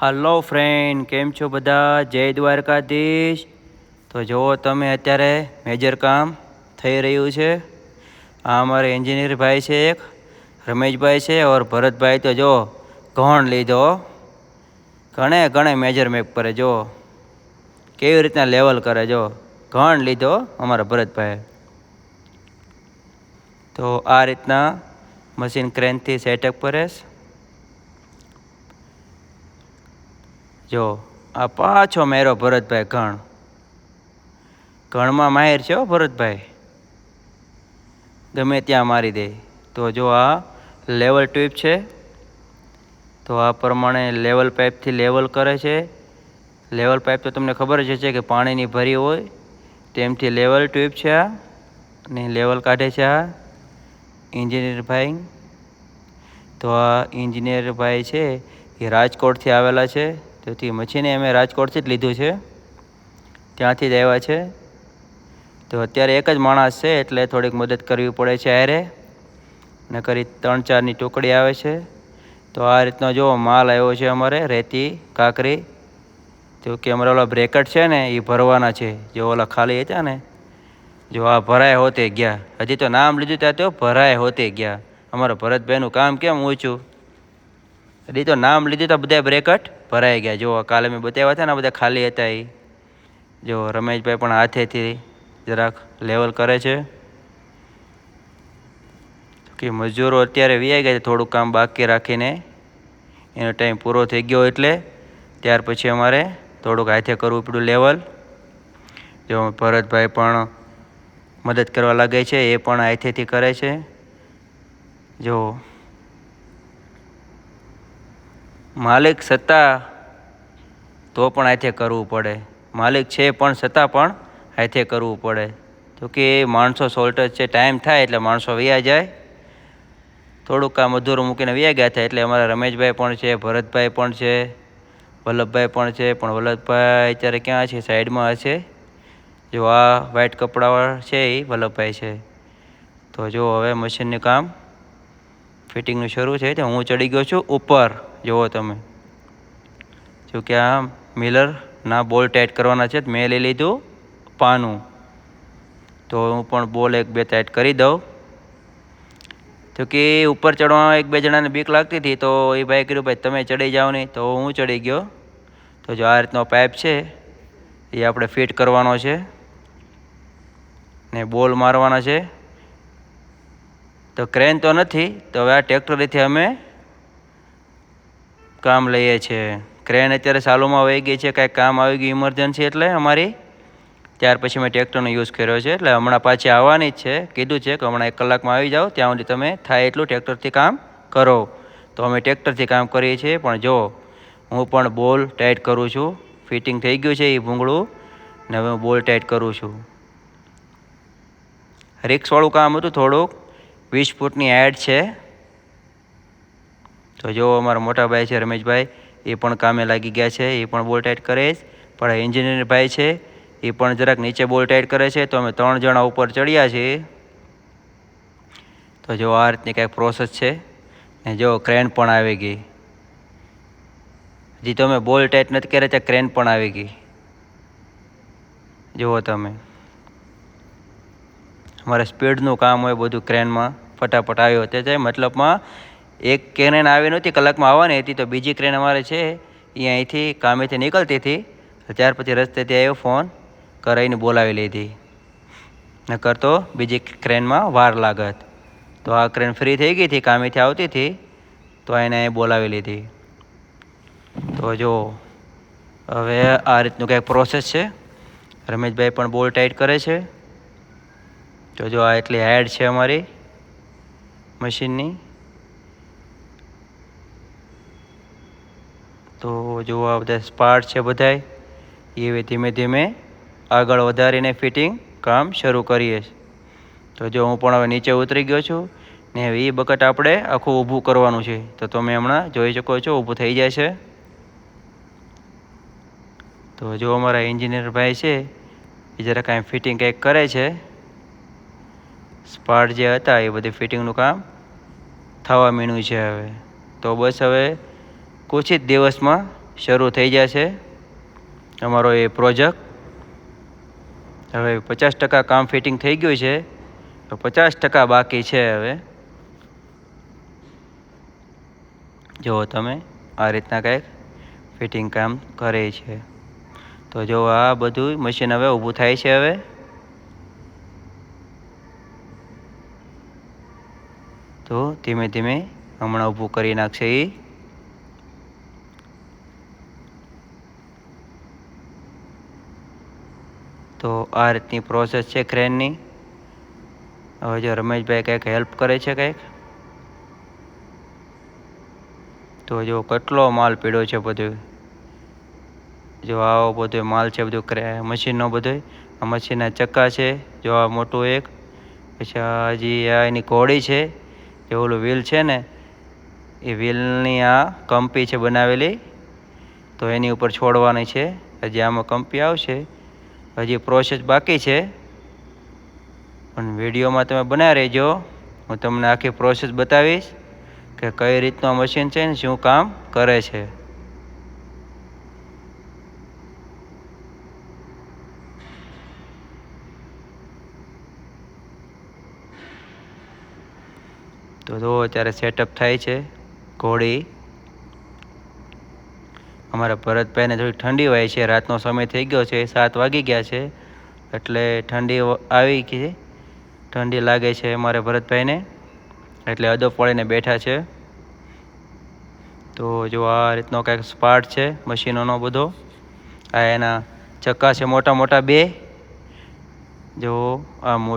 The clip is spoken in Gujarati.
હલો ફ્રેન્ડ, કેમ છો બધા? જય દ્વારકાધીશ. તો જુઓ તમે અત્યારે મેજર કામ થઈ રહ્યું છે. આ અમારે એન્જિનિયર ભાઈ છે, એક રમેશભાઈ છે ઓર ભરતભાઈ. તો જો ઘણ લીધો, ઘણે મેજર મેપ કરે. જો કેવી રીતના લેવલ કરે. જો ઘણ લીધો અમારા ભરતભાઈ. તો આ રીતના મશીન ક્રેનથી સેટઅપ કરે. જો આ પાછો મેરો ભરતભાઈ ઘણમાં માહિર છે હો ભરતભાઈ, ગમે ત્યાં મારી દે. તો જો આ લેવલ ટ્યુબ છે, તો આ પ્રમાણે લેવલ પાઇપથી લેવલ કરે છે. લેવલ પાઇપ તો તમને ખબર જ છે કે પાણીની ભરી હોય તેમથી લેવલ ટ્યુબ છે આ, અને લેવલ કાઢે છે આ એન્જિનિયર ભાઈ. તો આ એન્જિનિયર ભાઈ છે એ રાજકોટથી આવેલા છે. તેથી મશીને અમે રાજકોટથી જ લીધું છે, ત્યાંથી જ આવ્યા છે. તો અત્યારે એક જ માણસ છે એટલે થોડીક મદદ કરવી પડે છે આરે, ને કરી 3-4ની ટુકડી આવે છે. તો આ રીતનો જો માલ આવ્યો છે અમારે, રેતી કાંકરી. તો કે અમારા ઓલા બ્રેકેટ છે ને એ ભરવાના છે. જો ઓલા ખાલી હતા ને, જો આ ભરાય હોતે ગયા. હજી તો નામ લીધું ત્યાં તો ભરાય હોતે ગયા. અમારા ભરતભાઈનું કામ કેમ ઊંચું, હજી તો નામ લીધું તો બધા બ્રેકેટ ભરાઈ ગયા. જો કાલે મેં બતાવ્યા હતા ને, બધા ખાલી હતા. એ જો રમેશભાઈ પણ હાથેથી જરાક લેવલ કરે છે. કે મજૂરો અત્યારે વ્યાઈ ગયા છે, થોડુંક કામ બાકી રાખીને. એનો ટાઈમ પૂરો થઈ ગયો એટલે ત્યાર પછી અમારે થોડુંક હાથે કરવું પડ્યું લેવલ. જો ભરતભાઈ પણ મદદ કરવા લાગે છે, એ પણ હાથેથી કરે છે. જો માલિક છતાં તો પણ હાથે કરવું પડે. માલિક છે પણ છતાં પણ હાથે કરવું પડે. તો કે માણસો શોર્ટેજ છે, ટાઈમ થાય એટલે માણસો વ્યા જાય. થોડુંક કામ અધૂરું મૂકીને વ્યા ગયા થાય. એટલે અમારા રમેશભાઈ પણ છે, ભરતભાઈ પણ છે, વલ્લભભાઈ પણ છે. પણ વલ્લભભાઈ અત્યારે ક્યાં છે? સાઈડમાં હશે. જો આ વ્હાઈટ કપડાવાળા છે એ વલ્લભભાઈ છે. તો જો હવે મશીનનું કામ ફિટિંગનું શરૂ છે. તો હું ચડી ગયો છું ઉપર. જુઓ તમે, જો કે આ મિલરના બોલ ટાઈટ કરવાના છે. મેં લઈ લીધું પાનું, તો હું પણ બોલ 1-2 ટાઈટ કરી દઉં. તો કે ઉપર ચડવામાં 1-2 જણાને બીક લાગતી હતી, તો એ ભાઈ કીધું ભાઈ તમે ચડી જાઓ નહીં, તો હું ચડી ગયો. તો જો આ રીતનો પાઇપ છે એ આપણે ફિટ કરવાનો છે ને બોલ મારવાના છે. તો ક્રેન તો નથી, તો હવે આ ટ્રેક્ટરથી અમે કામ લઈએ છીએ. ક્રેન અત્યારે ચાલુમાં વહી ગઈ છે, કાંઈક કામ આવી ગયું ઇમરજન્સી એટલે અમારી. ત્યાર પછી મેં ટ્રેક્ટરનો યુઝ કર્યો છે. એટલે હમણાં પાછી આવવાની જ છે, કીધું છે કે હમણાં 1 કલાકમાં આવી જાઓ, ત્યાં સુધી તમે થાય એટલું ટ્રેક્ટરથી કામ કરો. તો અમે ટ્રેક્ટરથી કામ કરીએ છીએ. પણ જો હું પણ બોલ ટાઈટ કરું છું. ફિટિંગ થઈ ગયું છે એ ભૂંગળું, ને હવે હું બોલ ટાઈટ કરું છું. રિક્સવાળું કામ હતું થોડુંક, 20 ફૂટની હાઈટ છે. તો જો અમારા મોટા ભાઈ છે રમેશભાઈ, એ પણ કામે લાગી ગયા છે. એ પણ બોલ ટાઈટ કરે છે. પણ એન્જિનિયર ભાઈ છે એ પણ જરાક નીચે બોલ ટાઈટ કરે છે. તો અમે 3 જણા ઉપર ચડ્યા છીએ. તો જો આ રીતની કાંઈક પ્રોસેસ છે. ને જો ક્રેન પણ આવી ગઈ. હજી તો અમે બોલ ટાઈટ નથી કર્યા ત્યાં ક્રેન પણ આવી ગઈ. જુઓ તમે, અમારે સ્પીડનું કામ હોય બધું ક્રેનમાં ફટાફટ આવ્યો તે જાય. મતલબમાં એક ક્રેન આવી નહોતી, કલાકમાં આવવાની હતી. તો બીજી ક્રેન અમારે છે એ અહીંથી કામેથી નીકળતી હતી. ત્યાર પછી રસ્તેથી આવ્યો, ફોન કરાવીને બોલાવી લીધી. નકર તો બીજી ક્રેનમાં વાર લાગત. તો આ ક્રેન ફ્રી થઈ ગઈ હતી, કામેથી આવતી હતી, તો એને બોલાવી લીધી. તો જો હવે આ રીતનું કંઈક પ્રોસેસ છે. રમેશભાઈ પણ બોલ ટાઈટ કરે છે. તો જો આ એટલી હાઈટ છે અમારી મશીનની. તો જો આ બધા સ્પાર્ટ છે બધાય, એ ધીમે ધીમે આગળ વધારીને ફિટિંગ કામ શરૂ કરીએ. તો જો હું પણ હવે નીચે ઉતરી ગયો છું, ને હવે એ બકેટ આપણે આખું ઊભું કરવાનું છે. તો તમે હમણાં જોઈ શકો છો ઊભું થઈ જાય છે. તો જો અમારા એન્જિનિયર ભાઈ છે એ જરા કાંઈ ફિટિંગ કંઈક કરે છે. સ્પાર્ટ જે હતા એ બધી ફિટિંગનું કામ થવા મીણ્યું છે હવે. તો બસ હવે કુછ જ દિવસમાં શરૂ થઈ જશે અમારો એ પ્રોજેક્ટ. હવે 50% કામ ફિટિંગ થઈ ગયું છે, તો 50% બાકી છે. હવે જો તમે આ રીતના કંઈક ફિટિંગ કામ કરે છે. તો જો આ બધું મશીન હવે ઊભું થાય છે. હવે તો ધીમે ધીમે હમણાં ઊભું કરી નાખશે એ. તો આ રીતની પ્રોસેસ છે ક્રેનની. હવે જો રમેશભાઈ કંઈક હેલ્પ કરે છે કંઈક. તો જો કેટલો માલ પીડ્યો છે બધું. જો આવો બધો માલ છે બધું મશીનનો બધો. આ મશીનના ચક્કા છે, જો આ મોટું એક. પછી હજી આ એની ઘોડી છે, જે ઓલું વ્હીલ છે ને એ વ્હીલની આ કંપી છે બનાવેલી, તો એની ઉપર છોડવાની છે. હજી આમાં કંપી આવશે, હજી પ્રોસેસ બાકી છે. પણ વિડીયોમાં તમે બનાવી રહેજો, હું તમને આખી પ્રોસેસ બતાવીશ કે કઈ રીતનું મશીન છે ને શું કામ કરે છે. તો જો અત્યારે સેટઅપ થાય છે ઘોડી. અમારા ભરતભાઈને થોડી ઠંડી હોય છે, રાતનો સમય થઈ ગયો છે, 7 વાગી ગયા છે, એટલે ઠંડી આવી ગઈ, ઠંડી લાગે છે અમારે ભરતભાઈને, એટલે અદબ પાડીને બેઠા છે. તો જો આ રીતનો કંઈક પાર્ટ છે મશીનોનો બધો. આ એના ચક્કા છે મોટા મોટા 2. જો આ મોટા